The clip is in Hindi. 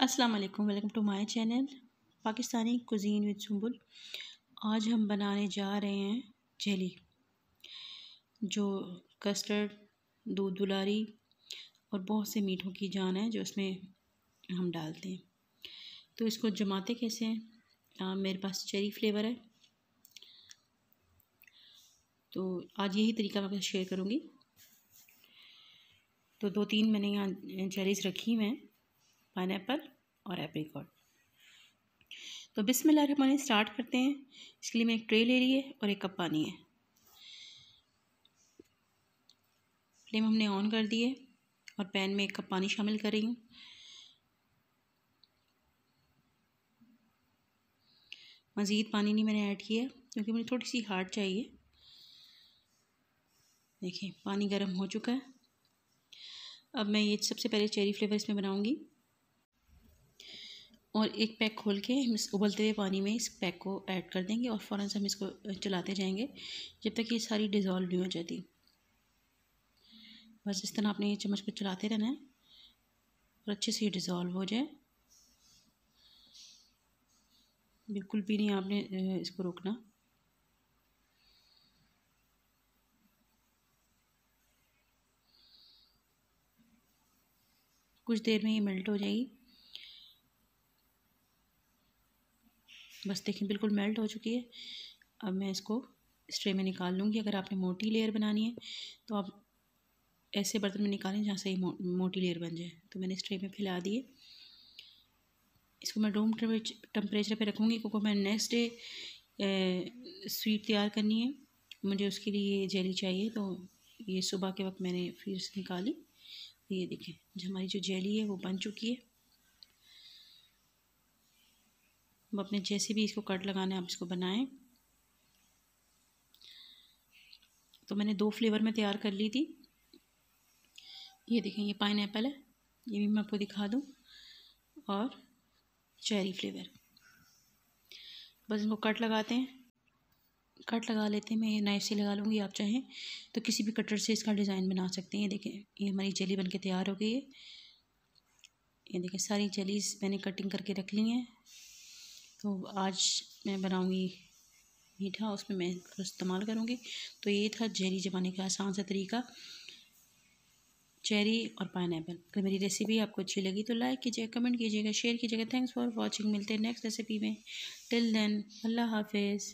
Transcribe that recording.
अस्सलाम वालेकुम, welcome to my channel Pakistani cuisine with Sumbul. आज हम बनाने जा रहे हैं जेली, जो कस्टर्ड, दूध दुलारी और बहुत से मीठों की जान है जो इसमें हम डालते हैं। तो इसको जमाते कैसे हैं? मेरे पास चेरी फ्लेवर है, तो आज यही तरीका मैं आपसे शेयर करूँगी। तो 2-3 मैंने यहाँ चेरीज़ रखी हुई हैं, पाइनएप्पल और एप्रिकॉट। तो बिस्मिल्लाहिर्रहमानिर्रहीम स्टार्ट करते हैं। इसके लिए मैं एक ट्रे ले ली है और 1 कप पानी है। फ्लेम हमने ऑन कर दी है और पैन में 1 कप पानी शामिल कर रही हूँ। मज़ीद पानी नहीं मैंने ऐड किया क्योंकि मुझे थोड़ी सी हार्ड चाहिए। देखिए पानी गर्म हो चुका है। अब मैं ये सबसे पहले चेरी फ्लेवर इसमें बनाऊँगी और एक पैक खोल के हम इस उबलते हुए पानी में इस पैक को ऐड कर देंगे और फ़ौरन से हम इसको चलाते जाएंगे जब तक ये सारी डिज़ोल्व नहीं हो जाती। बस इस तरह आपने ये चम्मच को चलाते रहना है और अच्छे से ये डिज़ोल्व हो जाए। बिल्कुल भी नहीं आपने इसको रोकना। कुछ देर में ये मेल्ट हो जाएगी। बस देखिए बिल्कुल मेल्ट हो चुकी है। अब मैं इसको इस ट्रे में निकाल लूँगी। अगर आपने मोटी लेयर बनानी है तो आप ऐसे बर्तन में निकालें जहाँ से ही मोटी लेयर बन जाए। तो मैंने इस ट्रे में फैला दिए। इसको मैं रूम टेम्परेचर पे रखूँगी क्योंकि मैं नेक्स्ट डे स्वीट तैयार करनी है। मुझे उसके लिए जेली चाहिए, तो ये सुबह के वक्त मैंने फ्रीज से निकाली। ये देखें जो हमारी जो जेली है वो बन चुकी है। अब अपने जैसे भी इसको कट लगाना है आप इसको बनाएं। तो मैंने 2 फ्लेवर में तैयार कर ली थी। ये देखें ये पाइनएप्पल है, ये भी मैं आपको दिखा दूँ, और चेरी फ्लेवर। बस इनको कट लगाते हैं, कट लगा लेते हैं। मैं ये नाइफ से लगा लूँगी, आप चाहें तो किसी भी कटर से इसका डिज़ाइन बना सकते हैं। ये देखें ये हमारी जेली बनके तैयार हो गई है। ये देखें सारी जेलीज़ मैंने कटिंग करके रख ली हैं। तो आज मैं बनाऊँगी मीठा, उसमें मैं इस्तेमाल करूँगी। तो ये था जेली जमाने का आसान सा तरीका, चेरी और पाइनएप्पल। अगर मेरी रेसिपी आपको अच्छी लगी तो लाइक कीजिएगा, कमेंट कीजिएगा, शेयर कीजिएगा। Thanks for watching. मिलते हैं नेक्स्ट रेसिपी में। टिल देन अल्लाह हाफिज़।